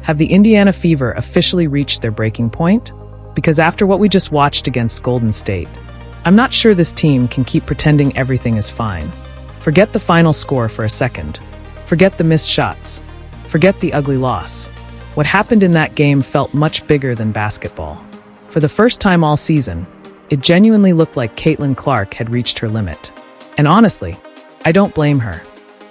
Have the Indiana Fever officially reached their breaking point? Because after what we just watched against Golden State, I'm not sure this team can keep pretending everything is fine. Forget the final score for a second. Forget the missed shots. Forget the ugly loss. What happened in that game felt much bigger than basketball. For the first time all season, it genuinely looked like Caitlin Clark had reached her limit. And honestly, I don't blame her.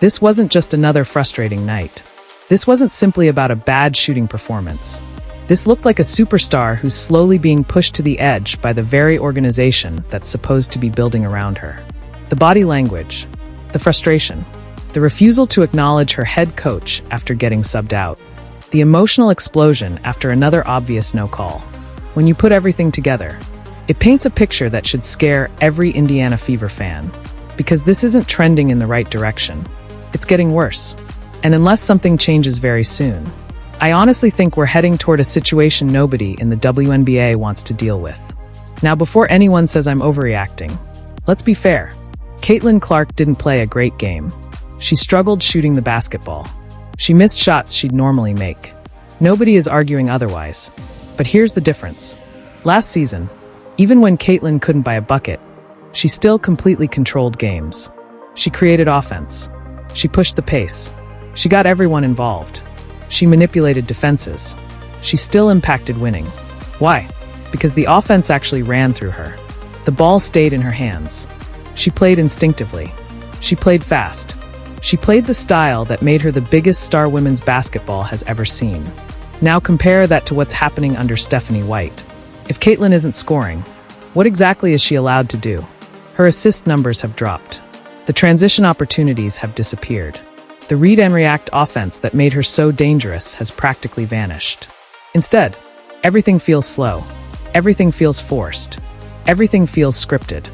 This wasn't just another frustrating night. This wasn't simply about a bad shooting performance. This looked like a superstar who's slowly being pushed to the edge by the very organization that's supposed to be building around her. The body language, the frustration, the refusal to acknowledge her head coach after getting subbed out, the emotional explosion after another obvious no call. When you put everything together, it paints a picture that should scare every Indiana Fever fan. Because this isn't trending in the right direction. It's getting worse. And unless something changes very soon, I honestly think we're heading toward a situation nobody in the WNBA wants to deal with. Now, before anyone says I'm overreacting, let's be fair. Caitlin Clark didn't play a great game. She struggled shooting the basketball. She missed shots she'd normally make. Nobody is arguing otherwise. But here's the difference. Last season, even when Caitlin couldn't buy a bucket, she still completely controlled games. She created offense. She pushed the pace. She got everyone involved. She manipulated defenses. She still impacted winning. Why? Because the offense actually ran through her. The ball stayed in her hands. She played instinctively. She played fast. She played the style that made her the biggest star women's basketball has ever seen. Now compare that to what's happening under Stephanie White. If Caitlin isn't scoring, what exactly is she allowed to do? Her assist numbers have dropped. The transition opportunities have disappeared. The read and react offense that made her so dangerous has practically vanished. Instead, everything feels slow. Everything feels forced. Everything feels scripted.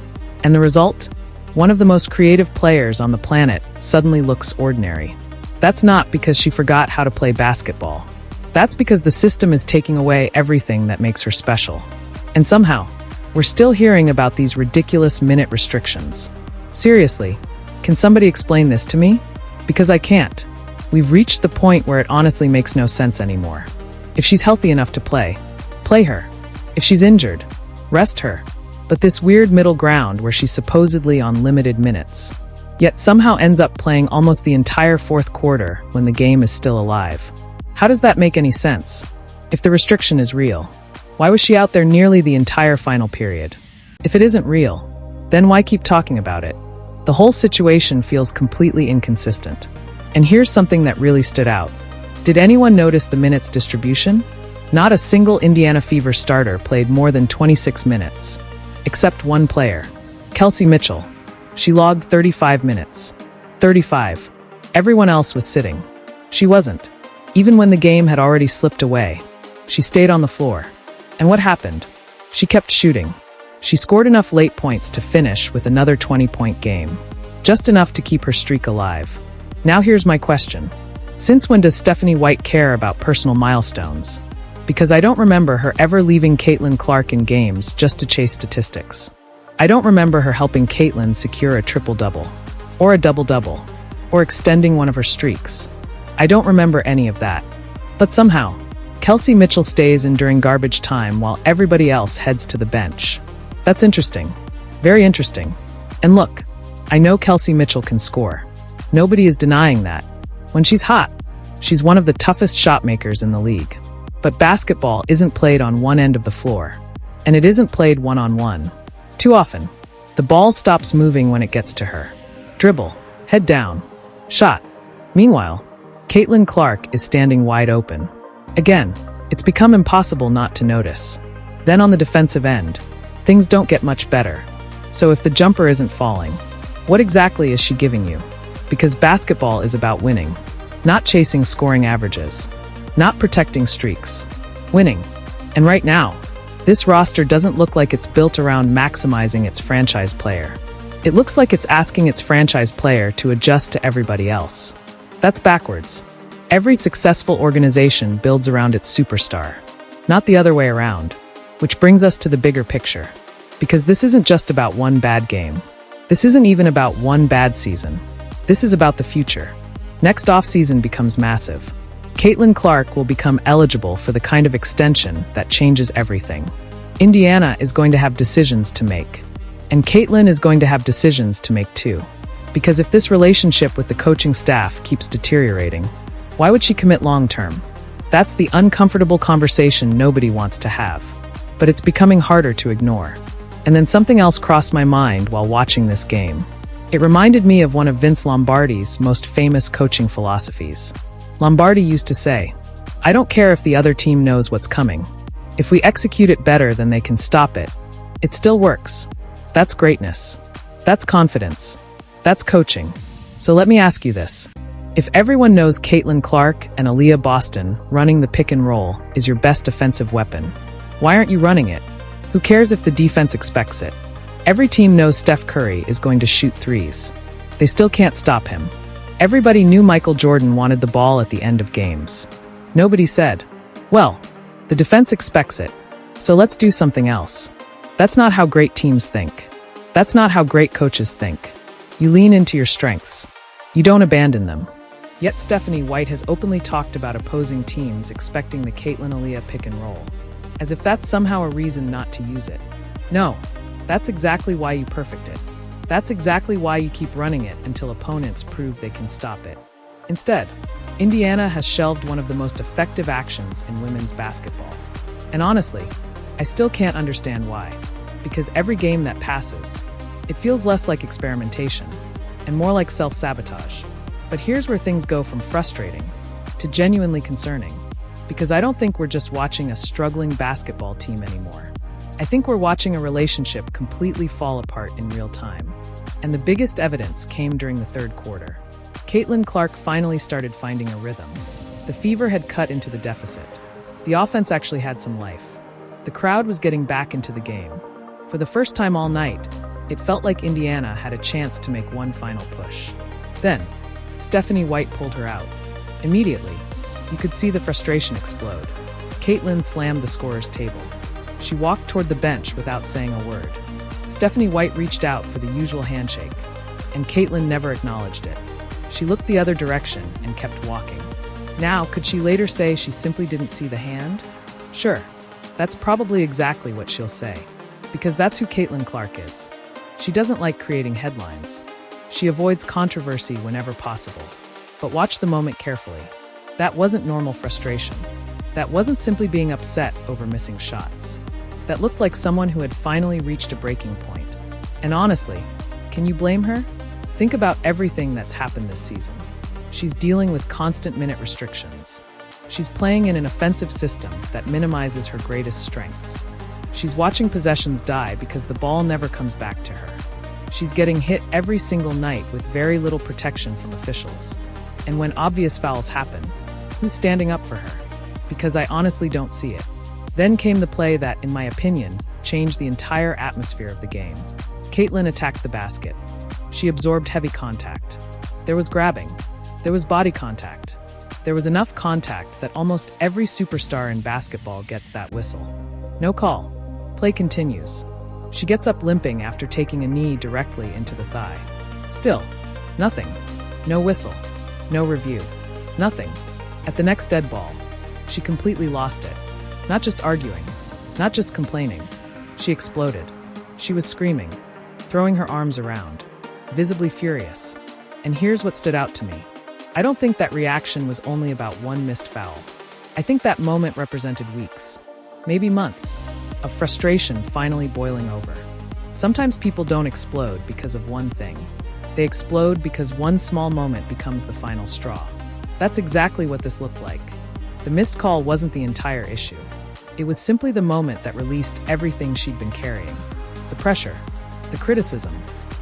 And the result? One of the most creative players on the planet suddenly looks ordinary. That's not because she forgot how to play basketball. That's because the system is taking away everything that makes her special. And somehow, we're still hearing about these ridiculous minute restrictions. Seriously, can somebody explain this to me? Because I can't. We've reached the point where it honestly makes no sense anymore. If she's healthy enough to play her. If she's injured, rest her. But this weird middle ground where she's supposedly on limited minutes, yet somehow ends up playing almost the entire fourth quarter when the game is still alive. How does that make any sense? If the restriction is real, why was she out there nearly the entire final period? If it isn't real, then why keep talking about it? The whole situation feels completely inconsistent. And here's something that really stood out. Did anyone notice the minutes distribution? Not a single Indiana Fever starter played more than 26 minutes. Except one player, Kelsey Mitchell. She logged 35 minutes. 35. Everyone else was sitting. She wasn't. Even when the game had already slipped away, she stayed on the floor. And what happened? She kept shooting. She scored enough late points to finish with another 20-point game. Just enough to keep her streak alive. Now here's my question. Since when does Stephanie White care about personal milestones? Because I don't remember her ever leaving Caitlin Clark in games just to chase statistics. I don't remember her helping Caitlin secure a triple-double, or a double-double, or extending one of her streaks. I don't remember any of that. But somehow, Kelsey Mitchell stays in during garbage time while everybody else heads to the bench. That's interesting. Very interesting. And look, I know Kelsey Mitchell can score. Nobody is denying that. When she's hot, she's one of the toughest shot makers in the league. But basketball isn't played on one end of the floor. And it isn't played one-on-one. Too often, the ball stops moving when it gets to her. Dribble, head down, shot. Meanwhile, Caitlin Clark is standing wide open. Again, it's become impossible not to notice. Then on the defensive end, things don't get much better. So if the jumper isn't falling, what exactly is she giving you? Because basketball is about winning, not chasing scoring averages, not protecting streaks, winning. And right now, this roster doesn't look like it's built around maximizing its franchise player. It looks like it's asking its franchise player to adjust to everybody else. That's backwards. Every successful organization builds around its superstar, not the other way around. Which brings us to the bigger picture. Because this isn't just about one bad game. This isn't even about one bad season. This is about the future. Next offseason becomes massive. Caitlin Clark will become eligible for the kind of extension that changes everything. Indiana is going to have decisions to make. And Caitlin is going to have decisions to make too. Because if this relationship with the coaching staff keeps deteriorating, why would she commit long-term? That's the uncomfortable conversation nobody wants to have. But it's becoming harder to ignore. And then something else crossed my mind while watching this game. It reminded me of one of Vince Lombardi's most famous coaching philosophies. Lombardi used to say, "I don't care if the other team knows what's coming. If we execute it better than they can stop it, it still works." That's greatness. That's confidence. That's coaching. So let me ask you this. If everyone knows Caitlin Clark and Aaliyah Boston running the pick and roll is your best offensive weapon, why aren't you running it? Who cares if the defense expects it? Every team knows Steph Curry is going to shoot threes. They still can't stop him. Everybody knew Michael Jordan wanted the ball at the end of games. Nobody said, "Well, the defense expects it, so let's do something else." That's not how great teams think. That's not how great coaches think. You lean into your strengths. You don't abandon them. Yet Stephanie White has openly talked about opposing teams expecting the Caitlin-Aaliyah pick and roll, as if that's somehow a reason not to use it. No, that's exactly why you perfect it. That's exactly why you keep running it until opponents prove they can stop it. Instead, Indiana has shelved one of the most effective actions in women's basketball. And honestly, I still can't understand why. Because every game that passes, it feels less like experimentation and more like self-sabotage. But here's where things go from frustrating to genuinely concerning. Because I don't think we're just watching a struggling basketball team anymore. I think we're watching a relationship completely fall apart in real time. And the biggest evidence came during the third quarter. Caitlin Clark finally started finding a rhythm. The Fever had cut into the deficit. The offense actually had some life. The crowd was getting back into the game. For the first time all night, it felt like Indiana had a chance to make one final push. Then, Stephanie White pulled her out. Immediately, you could see the frustration explode. Caitlin slammed the scorer's table. She walked toward the bench without saying a word. Stephanie White reached out for the usual handshake, and Caitlin never acknowledged it. She looked the other direction and kept walking. Now, could she later say she simply didn't see the hand? Sure, that's probably exactly what she'll say, because that's who Caitlin Clark is. She doesn't like creating headlines. She avoids controversy whenever possible. But watch the moment carefully. That wasn't normal frustration. That wasn't simply being upset over missing shots. That looked like someone who had finally reached a breaking point. And honestly, can you blame her? Think about everything that's happened this season. She's dealing with constant minute restrictions. She's playing in an offensive system that minimizes her greatest strengths. She's watching possessions die because the ball never comes back to her. She's getting hit every single night with very little protection from officials. And when obvious fouls happen, who's standing up for her? Because I honestly don't see it. Then came the play that, in my opinion, changed the entire atmosphere of the game. Caitlin attacked the basket. She absorbed heavy contact. There was grabbing. There was body contact. There was enough contact that almost every superstar in basketball gets that whistle. No call. Play continues. She gets up limping after taking a knee directly into the thigh. Still, nothing. No whistle. No review. Nothing. At the next dead ball, she completely lost it. Not just arguing, not just complaining. She exploded. She was screaming, throwing her arms around, visibly furious. And here's what stood out to me. I don't think that reaction was only about one missed foul. I think that moment represented weeks, maybe months, of frustration finally boiling over. Sometimes people don't explode because of one thing. They explode because one small moment becomes the final straw. That's exactly what this looked like. The missed call wasn't the entire issue. It was simply the moment that released everything she'd been carrying. The pressure, the criticism,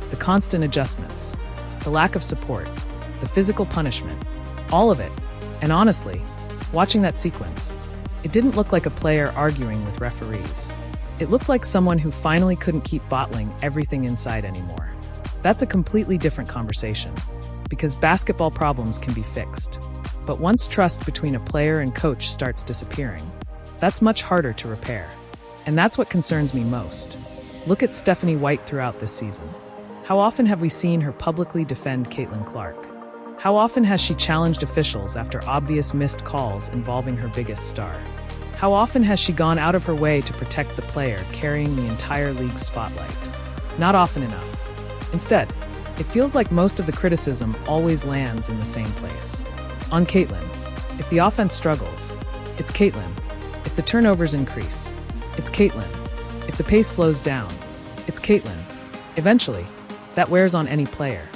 the constant adjustments, the lack of support, the physical punishment, all of it. And honestly, watching that sequence, it didn't look like a player arguing with referees. It looked like someone who finally couldn't keep bottling everything inside anymore. That's a completely different conversation, because basketball problems can be fixed. But once trust between a player and coach starts disappearing, that's much harder to repair. And that's what concerns me most. Look at Stephanie White throughout this season. How often have we seen her publicly defend Caitlin Clark? How often has she challenged officials after obvious missed calls involving her biggest star? How often has she gone out of her way to protect the player carrying the entire league's spotlight? Not often enough. Instead, it feels like most of the criticism always lands in the same place. On Caitlin. If the offense struggles, it's Caitlin. If the turnovers increase, it's Caitlin. If the pace slows down, it's Caitlin. Eventually, that wears on any player,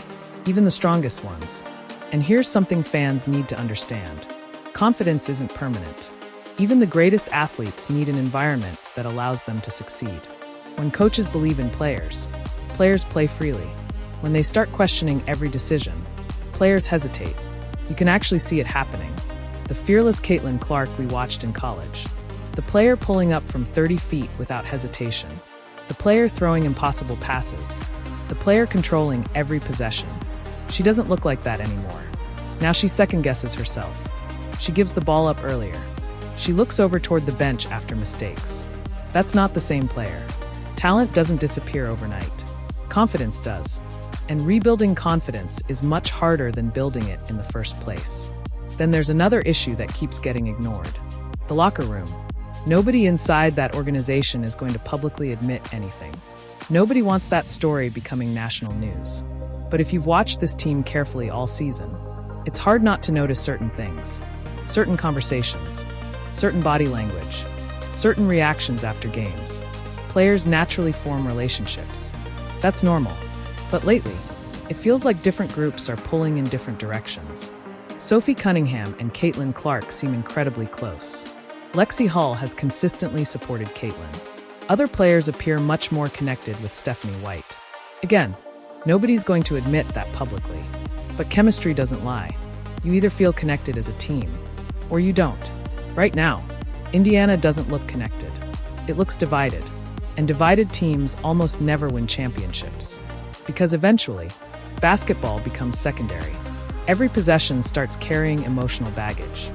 even the strongest ones. And here's something fans need to understand. Confidence isn't permanent. Even the greatest athletes need an environment that allows them to succeed. When coaches believe in players, players play freely. When they start questioning every decision, players hesitate. You can actually see it happening. The fearless Caitlin Clark we watched in college. The player pulling up from 30 feet without hesitation. The player throwing impossible passes. The player controlling every possession. She doesn't look like that anymore. Now she second-guesses herself. She gives the ball up earlier. She looks over toward the bench after mistakes. That's not the same player. Talent doesn't disappear overnight. Confidence does. And rebuilding confidence is much harder than building it in the first place. Then there's another issue that keeps getting ignored. The locker room. Nobody inside that organization is going to publicly admit anything. Nobody wants that story becoming national news. But if you've watched this team carefully all season, it's hard not to notice certain things. Certain conversations. Certain body language, certain reactions after games. Players naturally form relationships. That's normal. But lately, it feels like different groups are pulling in different directions. Sophie Cunningham and Caitlin Clark seem incredibly close. Lexi Hull has consistently supported Caitlin. Other players appear much more connected with Stephanie White. Again, nobody's going to admit that publicly. But chemistry doesn't lie. You either feel connected as a team, or you don't. Right now, Indiana doesn't look connected. It looks divided. And divided teams almost never win championships. Because eventually, basketball becomes secondary. Every possession starts carrying emotional baggage.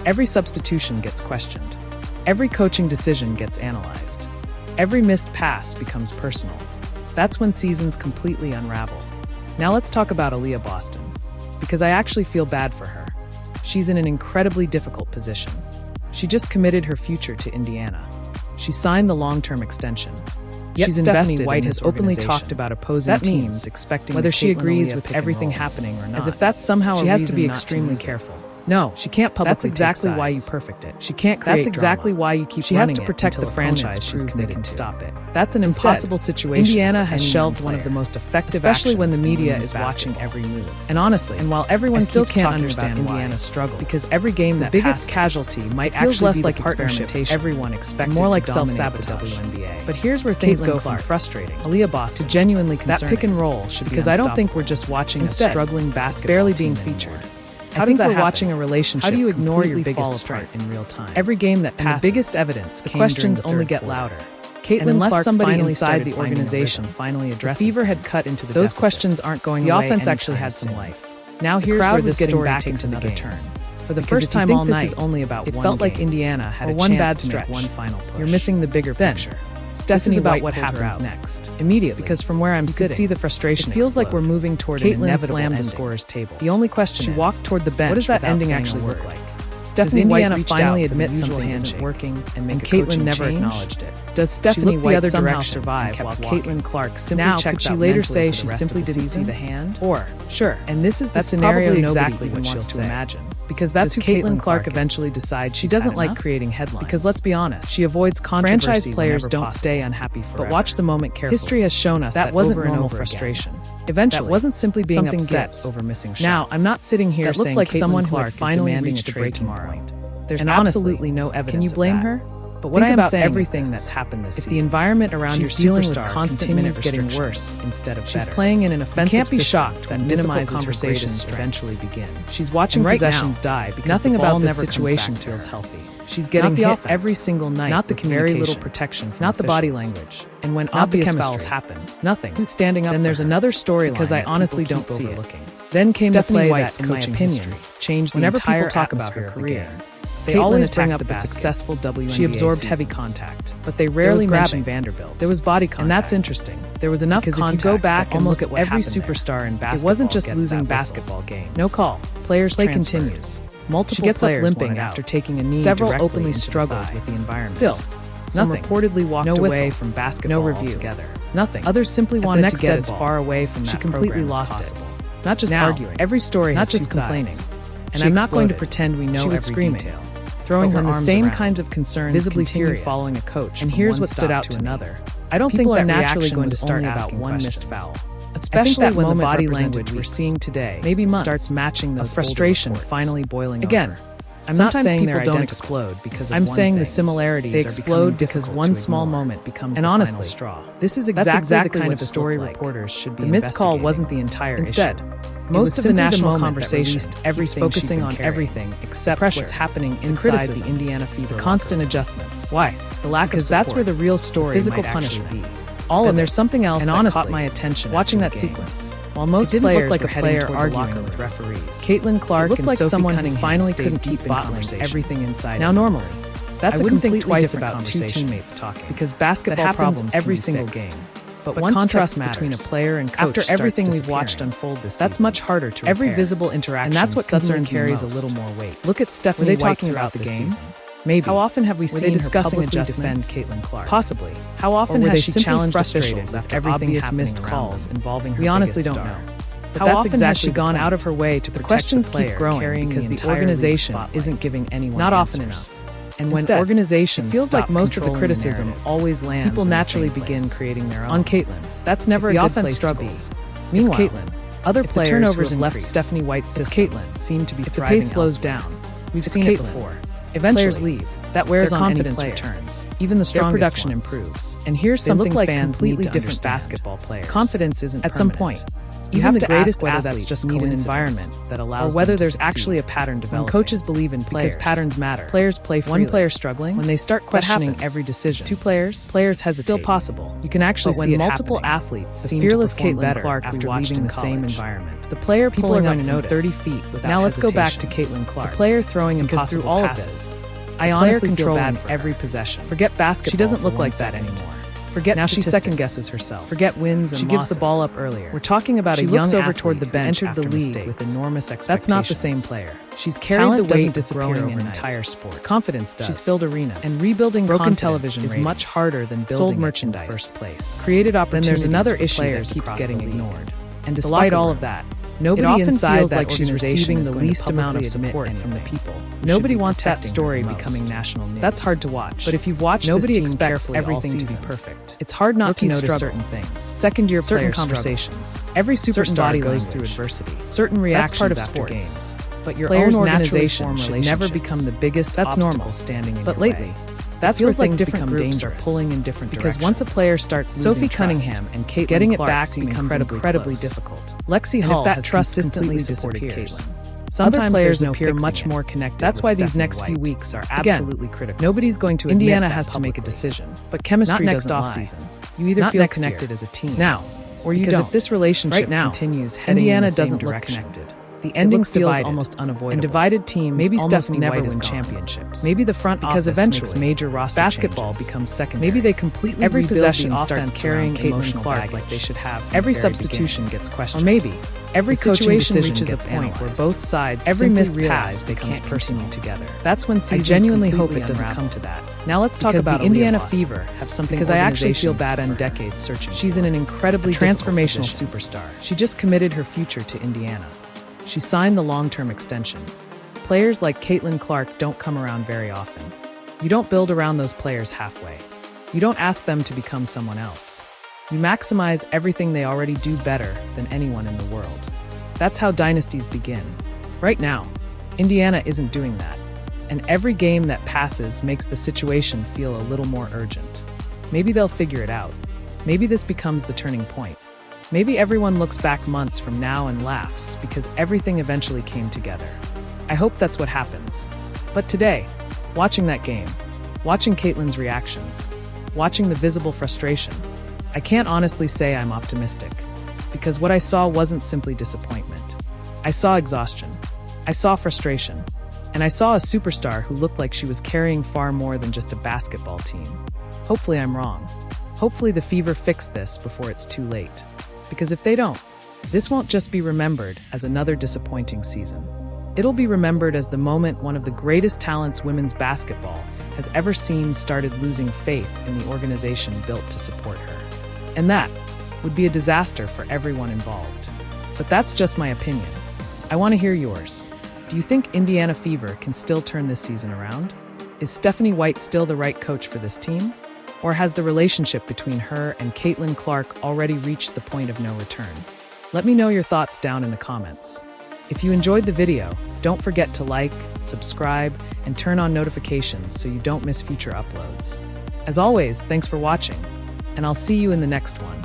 Every substitution gets questioned. Every coaching decision gets analyzed. Every missed pass becomes personal. That's when seasons completely unravel. Now let's talk about Aaliyah Boston. Because I actually feel bad for her. She's in an incredibly difficult position. She just committed her future to Indiana. She signed the long-term extension. Yet she's Stephanie White has openly talked about opposing teams expecting whether she agrees with everything happening or not. As if that's somehow she has to be extremely careful. No, she can't publicly. That's exactly why you perfect it. She can't create. That's exactly why you keep. She has to protect the franchise she's committed to. Stop it. That's an impossible situation. Indiana has shelved one of the most effective, especially when the media is watching every move. And honestly, and while everyone still can't understand Indiana's struggle, because every game that the biggest casualty might actually less like experimentation. Everyone expected more like self-sabotage. WNBA. But here's where things go from frustrating. Aaliyah Boston to genuinely concerning. That pick and roll should be because I don't think we're just watching a struggling basketball barely being featured. How does that happen? Watching a relationship? How do you ignore your biggest strength in real time? Every game that passes, the biggest evidence, the questions only get louder. Caitlin Clark somebody inside the organization finally addresses. The fever had cut into the those questions aren't going away. The offense actually had some life. Now here's where this story takes another turn. For the first time all night, it felt like Indiana had a one bad stretch, one final push. You're missing the bigger picture. Stephanie about what happens next. Immediately, because from where I'm sitting, see the frustration. It feels like we're moving toward an inevitable ending. The scorer's table. The only question is, she walked toward the bench. What does that ending actually look like? Stephanie White finally admits something isn't working, and Caitlin never acknowledged it. Does Stephanie White somehow survive while Caitlin Clark simply checks out? Could she later say she simply didn't see the hand? Or, sure, and this is the scenario exactly what wants to imagine. Because that's who Caitlin Clark eventually decides she doesn't like creating headlines. Because let's be honest, she avoids controversy. Franchise players don't stay unhappy forever. But watch the moment carefully. History has shown us that wasn't normal frustration. Eventually, that wasn't simply being upset over missing shots. Now, I'm not sitting here saying like someone who had finally reached a breaking point. There's absolutely no evidence. Can you blame her? But what I am saying everything that's happened this season. If the environment around your superstar continues getting worse instead of better, she's playing in an offensive system. Can't be shocked when minimized conversations eventually begin. She's watching possessions die because nothing about this situation feels healthy. She's getting hit every single night. Not the very little protection. Not the body language. And when obvious fouls happen, nothing. Who's standing up? Then there's another storyline because I honestly don't see it. Then came Stephanie White's, in my opinion, changed the entire talk about her career. They always bring up the successful WNBA She absorbed heavy contact, but they rarely mention Vanderbilt. There was body contact. And that's interesting. There was enough contact. If you go back and look at every superstar in basketball, it wasn't just losing basketball games. No call. Players play continues. Multiple she gets up limping after taking a knee. Several openly struggled with the environment. Still, some reportedly walked away from basketball altogether. Nothing. Others simply wanted to get as far away from that. She completely lost it. Not just arguing. Every story has two sides. Not just complaining. And I'm not going to pretend we know every detail. Throwing her the same kinds of concerns, visibly furious, following a coach. And here's what stood out to another. I don't think that naturally going to start about one missed foul. Especially when the body language we're seeing today, maybe months, starts matching those frustration finally boiling again. I'm not saying people don't explode because of I'm saying the similarities they explode because one small moment becomes the final straw. This is exactly the kind of story reporters should be investigating. The missed call wasn't the entire issue. Most of the national conversation is focusing on everything except what's happening inside the Indiana Fever. The constant adjustments. Why? The lack of support. That's where the real story physical punishment be. All of there's something else that honestly, caught my attention watching that sequence. While most players look like a player arguing with referees, Caitlin Clark looked like someone who finally couldn't keep bottling everything inside. Now normally, that's I wouldn't think twice about two teammates talking because basketball happens every single game. But once contrast between a player and coach after everything we've watched unfold this season, that's much harder to repair. Every visible interaction, and that's what suddenly carries a little more weight. Look at Stephanie White talking about the game. Maybe. How often have we seen discussing adjustments defend Caitlin Clark? Possibly. How often has she challenged officials after obvious missed calls involving her? We honestly don't know. But that's exactly gone out of her way to protect the questions keep growing because the organization isn't giving anyone not often enough. And when organizations feels like most of the criticism always lands, people naturally begin creating their own. On Caitlin, that's never a good place to be. Meanwhile, Caitlin, other players turnovers and left Stephanie White's system Caitlin seem to be thriving. If the pace slows down, we've seen it before. Eventually, players leave. That wears on confidence returns. Even the strongest production improves. And here's something like fans completely different basketball players. Confidence isn't at some point. You have the greatest whether that's just need an environment that allows or whether there's actually a pattern developing. When coaches believe in players, because patterns matter. Players play freely. One player struggling, when they start questioning every decision. Two players hesitate. Still possible. You can actually see multiple athletes the fearless Caitlin Clark after leaving the same environment. The player people are going to notice 30 feet without now let's go back to Caitlin Clark. The player throwing impossible through all passes. Of this, I honestly feel bad for every possession. Forget basketball. She doesn't look like that anymore. Forget now she second guesses herself. Forget wins and she gives the ball up earlier. We're talking about a young athlete over toward the bench entered the league with enormous expectations. That's not the same player. She's carried the weight disappear over an entire sport. Confidence does. She's filled arenas. And rebuilding broken television is much harder than building sold merchandise in the first place. Created opportunities. Then there's another issue that keeps getting ignored. And despite all of that, nobody inside feels like she's receiving the least amount of support from the people. Nobody wants that story becoming national news. That's hard to watch. But if you've watched nobody expects everything to be perfect. It's hard not to notice certain things. Second-year certain conversations. Every superstar body goes through adversity. Certain reactions part of after games. But your own organization should never become the biggest obstacle standing in your way. But lately, that's where things become dangerous, pulling in different directions. Because once a player starts losing Sophie Cunningham and Caitlin getting Clark it back becomes incredibly difficult. Lexi Hall has consistently supported Caitlin. Sometimes players appear much more connected. That's why these next few weeks are absolutely critical. Nobody's going to Indiana has to make a decision, but chemistry not next off-season. You either feel connected as a team now, or you don't. Because if this relationship continues, Indiana doesn't look connected. The ending feels almost unavoidable. And divided teams maybe Stephanie never win championships. Maybe the front because eventually major roster basketball becomes secondary. Maybe they completely every possession starts carrying Caitlin Clark like they should have. Every substitution gets questioned. Or maybe every situation reaches a point where both sides every missed pass becomes personal together. That's when I genuinely hope it doesn't come to that. Now let's talk about the Indiana Fever. Have something because I actually feel bad spend decades searching. She's an incredibly transformational superstar. She just committed her future to Indiana. She signed the long-term extension. Players like Caitlin Clark don't come around very often. You don't build around those players halfway. You don't ask them to become someone else. You maximize everything they already do better than anyone in the world. That's how dynasties begin. Right now, Indiana isn't doing that. And every game that passes makes the situation feel a little more urgent. Maybe they'll figure it out. Maybe this becomes the turning point. Maybe everyone looks back months from now and laughs because everything eventually came together. I hope that's what happens. But today, watching that game, watching Caitlin's reactions, watching the visible frustration, I can't honestly say I'm optimistic. Because what I saw wasn't simply disappointment. I saw exhaustion. I saw frustration. And I saw a superstar who looked like she was carrying far more than just a basketball team. Hopefully I'm wrong. Hopefully the Fever fix this before it's too late. Because if they don't, this won't just be remembered as another disappointing season. It'll be remembered as the moment one of the greatest talents women's basketball has ever seen started losing faith in the organization built to support her. And that would be a disaster for everyone involved. But that's just my opinion. I want to hear yours. Do you think Indiana Fever can still turn this season around? Is Stephanie White still the right coach for this team? Or has the relationship between her and Caitlin Clark already reached the point of no return? Let me know your thoughts down in the comments. If you enjoyed the video, don't forget to like, subscribe, and turn on notifications so you don't miss future uploads. As always, thanks for watching, and I'll see you in the next one.